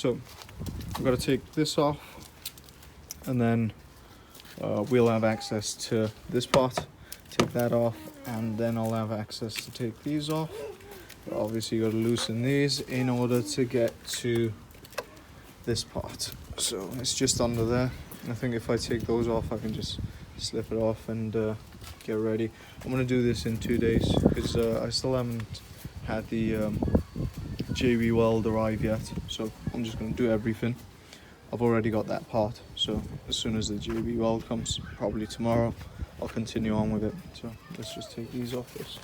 So I've got to take this off, and then we'll have access to this part. Take that off, and then I'll have access to take these off. But obviously you got to loosen these in order to get to this part. So it's just under there. I think if I take those off, I can just slip it off and get ready. I'm going to do this in 2 days because I still haven't had the JB weld arrive yet, so I'm just going to do everything. I've already got that part, so as soon as the JB weld comes, probably tomorrow, I'll continue on with it. So let's just take these off first.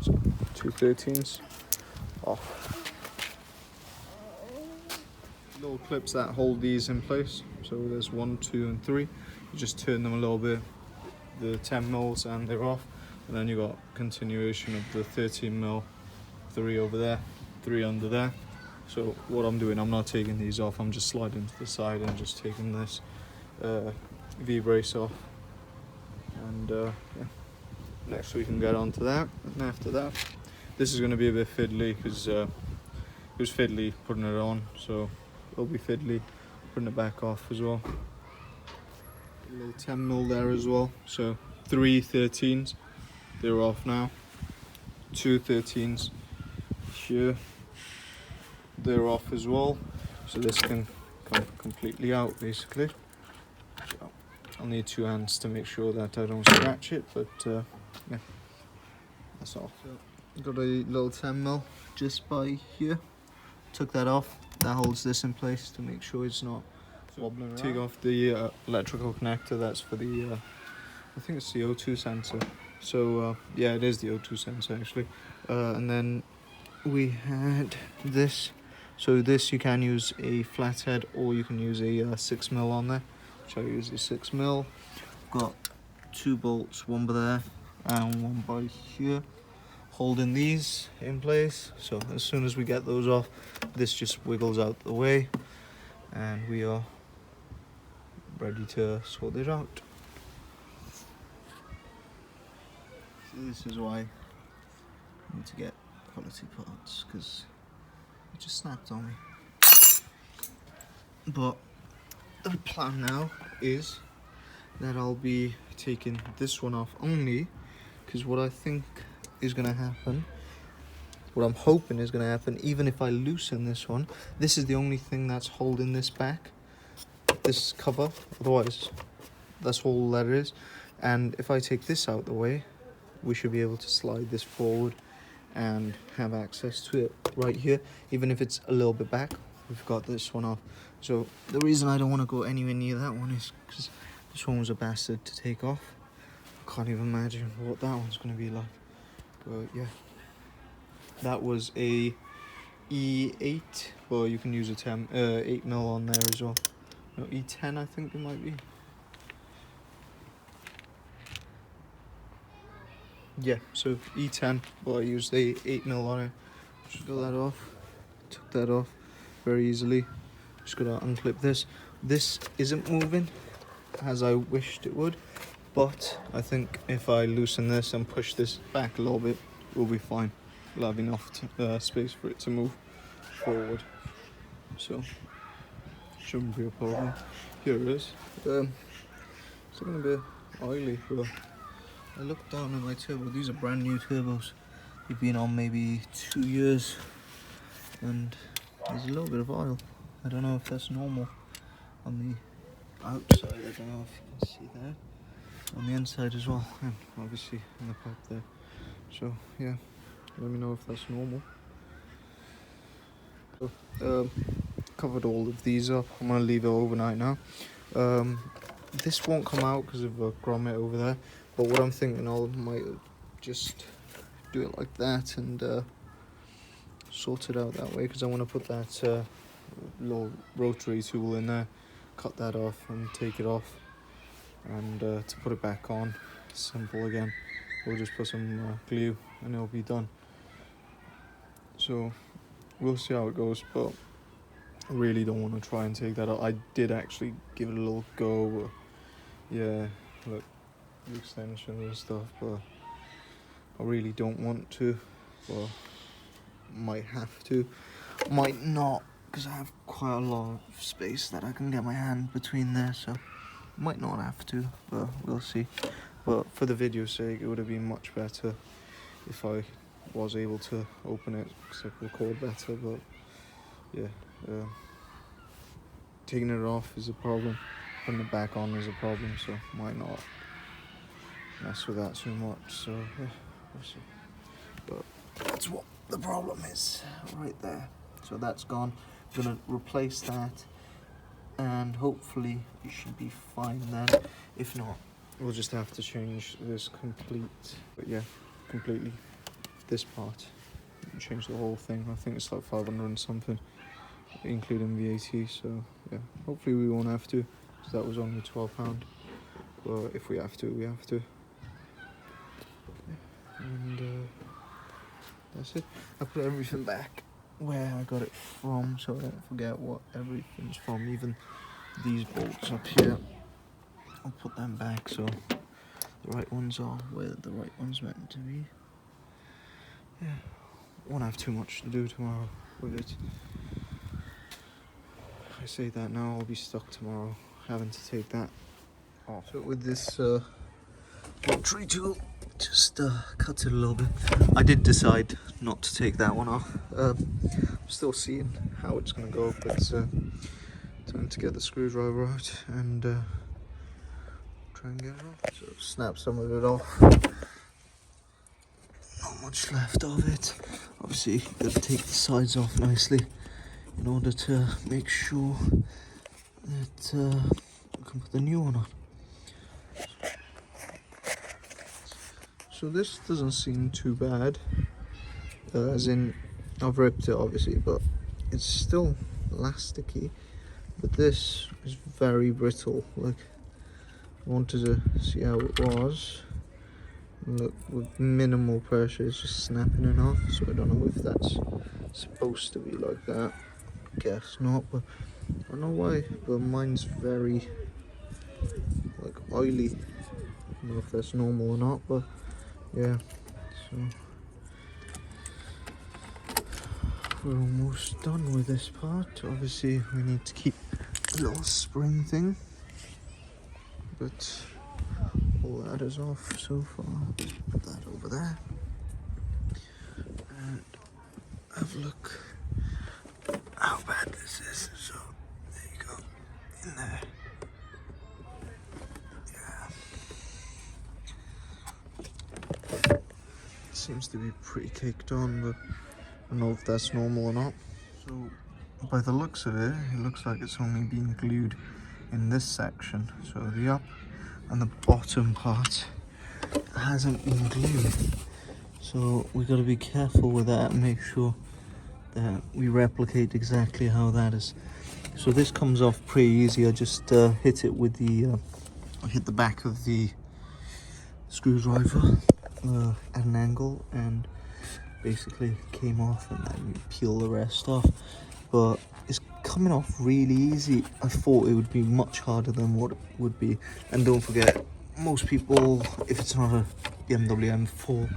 So 213s off. Little clips that hold these in place. So there's 1, 2, and 3. You just turn them a little bit, the 10 mils, and they're off. And then you got continuation of the 13 mil, 3 over there, 3 under there. So what I'm doing, I'm not taking these off. I'm just sliding to the side and just taking this V-brace off. And yeah, next we can get onto that. And after that, this is going to be a bit fiddly because it was fiddly putting it on. So it'll be fiddly putting it back off as well. A little 10 mil there as well. So 3 13s, they're off now. 2 13s here, they're off as well. So this can come completely out basically. So I'll need 2 hands to make sure that I don't scratch it, but yeah, that's all. So got a little 10 mil just by here. Took that off. That holds this in place to make sure it's not wobbling around. Take off the electrical connector. That's for the I think it's the O2 sensor. So yeah, it is the O2 sensor actually. And then we had this. So this, you can use a flathead or you can use a 6 mil on there, which I use a 6 mil. Got 2 bolts, one by there and one by here, holding these in place. So as soon as we get those off, this just wiggles out the way and we are ready to sort it out. So this is why I need to get quality parts, because it just snapped on me. But the plan now is that I'll be taking this one off only because what I think is going to happen, what I'm hoping is going to happen, even if I loosen this one, this is the only thing that's holding this back, this cover. Otherwise that's all that is. And if I take this out the way, we should be able to slide this forward and have access to it right here. Even if it's a little bit back, we've got this one off. So the reason I don't want to go anywhere near that one is because this one was a bastard to take off. I can't even imagine what that one's going to be like. But yeah, that was a E8, well you can use a 8 mil on there as well. No, E10 I think it might be. Yeah, so E10, but I used the 8 mil on it. Just got that off, took that off very easily. Just gotta unclip this. This isn't moving as I wished it would, but I think if I loosen this and push this back a little bit, we'll be fine. We'll have enough space for it to move forward. So, shouldn't be a problem. Here it is. It's looking a bit oily, but I looked down at my turbo. These are brand new turbos. They've been on maybe 2 years, and there's a little bit of oil. I don't know if that's normal on the outside. I don't know if you can see that. On the inside as well, and obviously in the pipe there. So yeah, let me know if that's normal. So, covered all of these up. I'm gonna leave it overnight now. This won't come out because of a grommet over there, but what I'm thinking, I might just do it like that and sort it out that way, because I want to put that little rotary tool in there, cut that off and take it off, and to put it back on, simple again. We'll just put some glue and it'll be done. So we'll see how it goes, but I really don't want to try and take that out. I did actually give it a little go, but yeah, look, the extensions and stuff, but I really don't want to. Well, might have to, might not, because I have quite a lot of space that I can get my hand between there, so might not have to, but we'll see. But for the video's sake, it would have been much better if I was able to open it, because I could record better. But yeah, taking it off is a problem, putting it back on is a problem, so might not mess with that too much. So yeah, we'll see. But that's what the problem is right there. So that's gone. I'm gonna replace that, and hopefully it should be fine then. If not, we'll just have to change this completely this part, change the whole thing. I think it's like 500 and something, including VAT. So yeah, hopefully we won't have to, because that was only £12. But if we have to, we have to. And that's it. I put everything back where I got it from, so I don't forget what everything's from. Even these bolts up here, I'll put them back so the right ones are where the right ones meant to be. Yeah, won't have too much to do tomorrow with it. I say that now, I'll be stuck tomorrow having to take that off. So with this rotary tool, just cut it a little bit. I did decide not to take that one off. I'm still seeing how it's going to go, but time to get the screwdriver out and try and get it off. So snap some of it off. Not much left of it. Obviously, you've got to take the sides off nicely in order to make sure that we can put the new one on. So this doesn't seem too bad, as in I've ripped it obviously, but it's still elasticy. But this is very brittle. Like, I wanted to see how it was. Look, with minimal pressure, it's just snapping it off. So I don't know if that's supposed to be like that. Guess not, but I don't know why. But mine's very like oily. I don't know if that's normal or not, but yeah. So we're almost done with this part. Obviously, we need to keep a little spring thing, but all that is off so far. Put that over there and have a look how bad this is. So there you go, in there. Yeah, it seems to be pretty caked on, but I don't know if that's normal or not. So by the looks of it, it looks like it's only been glued in this section. So the up and the bottom part hasn't been glued. So we got to be careful with that and make sure that we replicate exactly how that is. So this comes off pretty easy. I just hit it with the, I hit the back of the screwdriver at an angle, and basically came off, and then you peel the rest off. But it's coming off really easy. I thought it would be much harder than what it would be. And don't forget, most people, if it's not a BMW M4,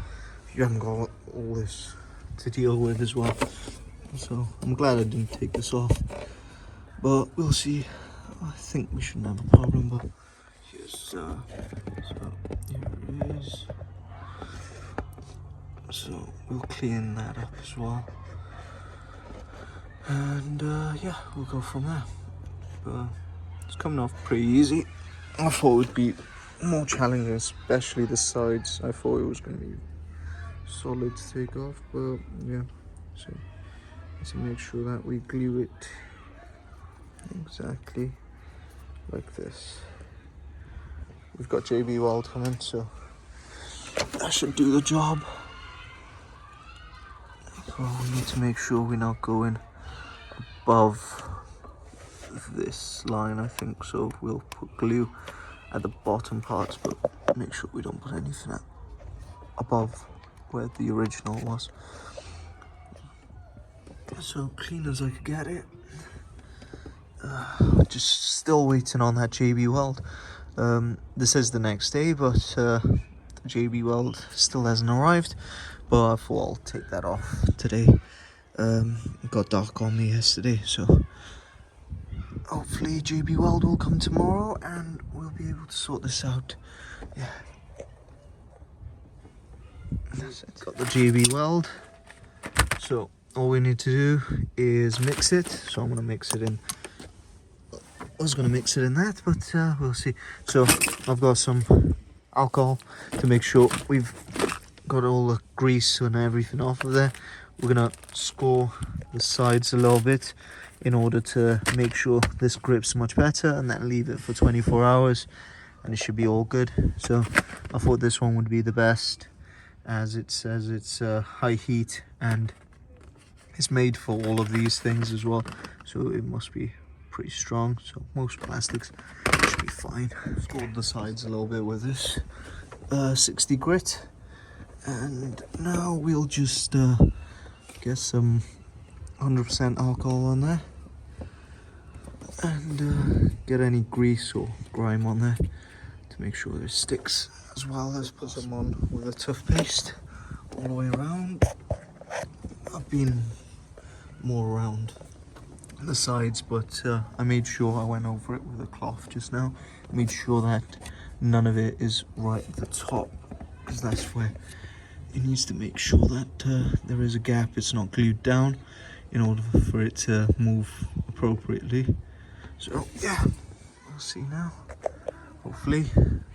you haven't got all this to deal with as well. So I'm glad I didn't take this off, but we'll see. I think we shouldn't have a problem, but here's so here it is. So we'll clean that up as well, and yeah, we'll go from there. But it's coming off pretty easy. I thought it would be more challenging, especially the sides. I thought it was going to be solid to take off, but yeah. So let's make sure that we glue it exactly like this. We've got JB Weld coming, so that should do the job. So we need to make sure we're not going above this line, I think. So we'll put glue at the bottom parts, but make sure we don't put anything above where the original was. So clean as I could get it. Just still waiting on that JB Weld. This is the next day, but the JB Weld still hasn't arrived. But I thought I'll take that off today. It got dark on me yesterday, so hopefully JB Weld will come tomorrow and we'll be able to sort this out. Yeah. That's it. Got the JB Weld. So all we need to do is mix it. So I'm gonna mix it in. I was gonna mix it in that, but we'll see. So I've got some alcohol to make sure we've got all the grease and everything off of there. We're gonna score the sides a little bit in order to make sure this grips much better, and then leave it for 24 hours and it should be all good. So I thought this one would be the best, as it says it's high heat and it's made for all of these things as well, so it must be pretty strong. So most plastics should be fine. Scored the sides a little bit with this 60 grit, and now we'll just get some 100% alcohol on there and get any grease or grime on there to make sure it sticks, as well as put some on with a tough paste all the way around. I've been more around the sides, but I made sure I went over it with a cloth just now. Made sure that none of it is right at the top, because that's where it needs to make sure that there is a gap, it's not glued down, in order for it to move appropriately. So yeah, we'll see now. Hopefully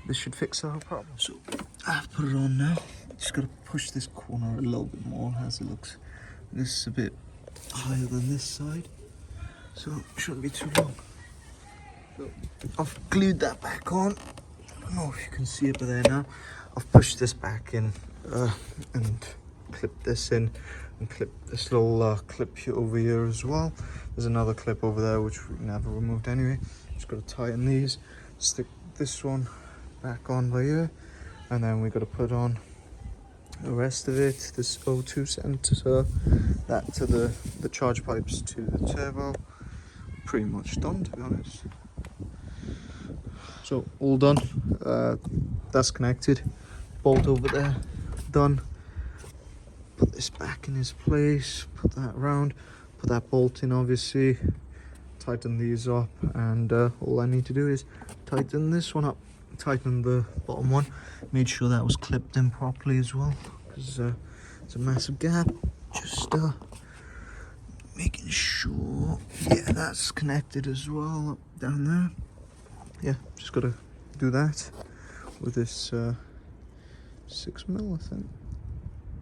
this should fix our problem. So I've put it on now. Just gotta push this corner a little bit more as it looks. This is a bit higher than this side, so it shouldn't be too long. So I've glued that back on. I don't know if you can see it, but there now. I've pushed this back in and clipped this in, and clipped this little clip here over here as well. There's another clip over there which we never removed anyway. Just got to tighten these, stick this one back on by here, and then we got to put on the rest of it, this O2 sensor, that to the charge pipes to the turbo. Pretty much done, to be honest. So all done. That's connected. Bolt over there, done. Put this back in his place, put that around, put that bolt in obviously, tighten these up, and all I need to do is tighten this one up, tighten the bottom one, made sure that was clipped in properly as well, because it's a massive gap. Just making sure, yeah, that's connected as well up down there. Yeah, just gotta do that with this 6mm, I think.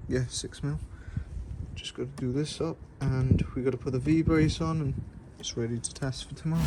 Yeah, 6mm. Just got to do this up, and we got to put the V-brace on, and it's ready to test for tomorrow.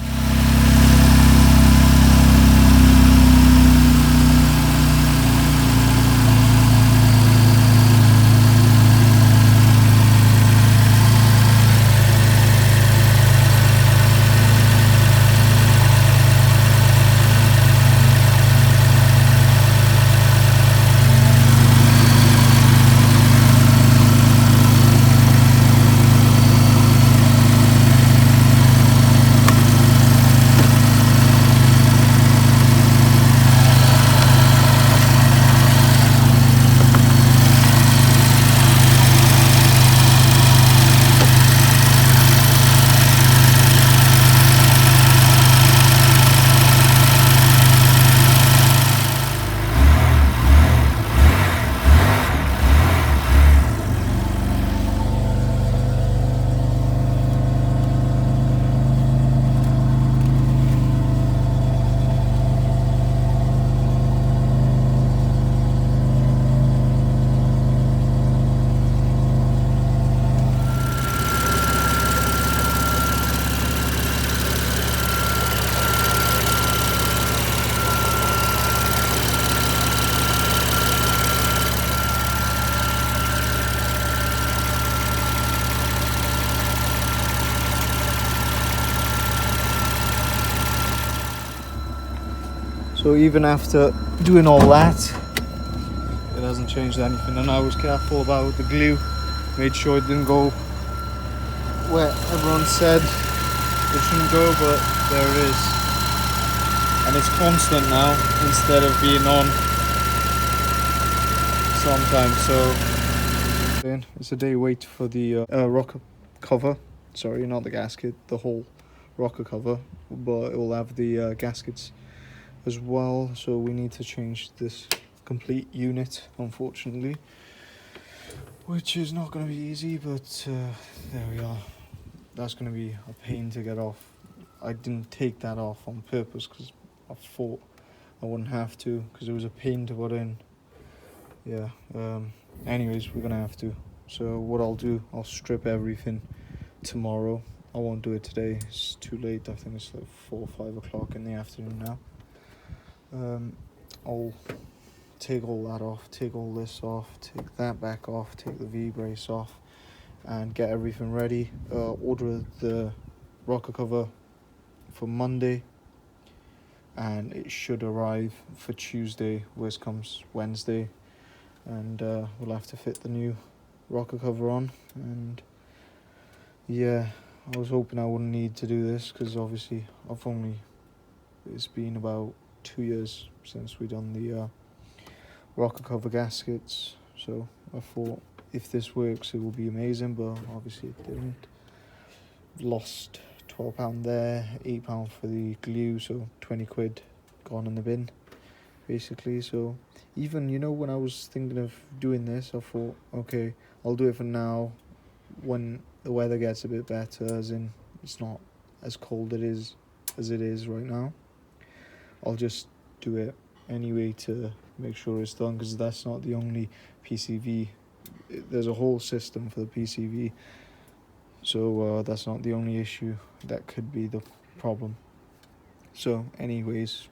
So even after doing all that, it hasn't changed anything, and I was careful about the glue, made sure it didn't go where everyone said it shouldn't go, but there it is. And it's constant now instead of being on sometimes. So it's a day wait for the rocker cover. Sorry, not the gasket, the whole rocker cover, but it will have the gaskets as well. So we need to change this complete unit, unfortunately, which is not going to be easy, but there we are. That's going to be a pain to get off. I didn't take that off on purpose because I thought I wouldn't have to, because it was a pain to put in. Yeah, anyways, we're going to have to. So what I'll do, I'll strip everything tomorrow. I won't do it today, it's too late. I think it's like 4 or 5 o'clock in the afternoon now. I'll take all that off, take all this off, take that back off, take the V-brace off, and get everything ready. Order the rocker cover for Monday, and it should arrive for Tuesday, worst comes Wednesday, and we'll have to fit the new rocker cover on. And yeah, I was hoping I wouldn't need to do this, because obviously it's been about 2 years since we done the rocker cover gaskets, so I thought if this works it will be amazing, but obviously it didn't. Lost £12 there, £8 for the glue, so 20 quid gone in the bin basically. So even, you know, when I was thinking of doing this, I thought, okay, I'll do it for now. When the weather gets a bit better, as in it's not as cold as it is right now, I'll just do it anyway to make sure it's done, because that's not the only PCV. There's a whole system for the PCV, so that's not the only issue that could be the problem. So anyways,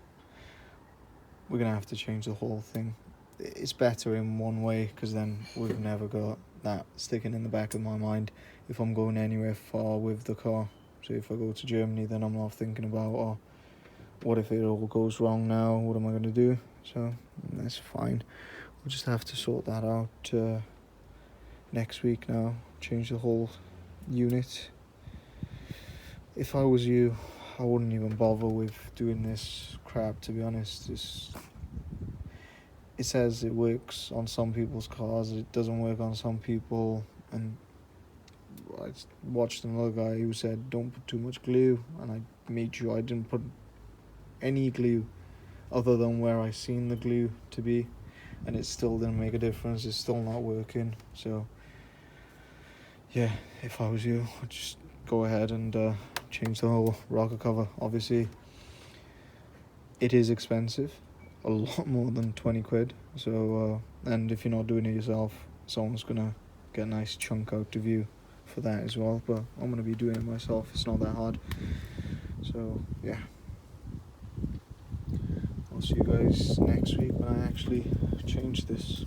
we're gonna have to change the whole thing. It's better in one way, because then we've never got that sticking in the back of my mind if I'm going anywhere far with the car. So if I go to Germany, then I'm not thinking about, oh, what if it all goes wrong now, what am I going to do? So that's fine. We'll just have to sort that out next week now, change the whole unit. If I was you, I wouldn't even bother with doing this crap, to be honest. It says it works on some people's cars, it doesn't work on some people, and I watched another guy who said don't put too much glue, and I made sure I didn't put any glue other than where I seen the glue to be, and it still didn't make a difference. It's still not working. So yeah, if I was you, I'd just go ahead and change the whole rocker cover. Obviously it is expensive, a lot more than 20 quid, so and if you're not doing it yourself, someone's gonna get a nice chunk out of you for that as well, but I'm gonna be doing it myself. It's not that hard. So yeah, I'll see you guys next week when I actually change this.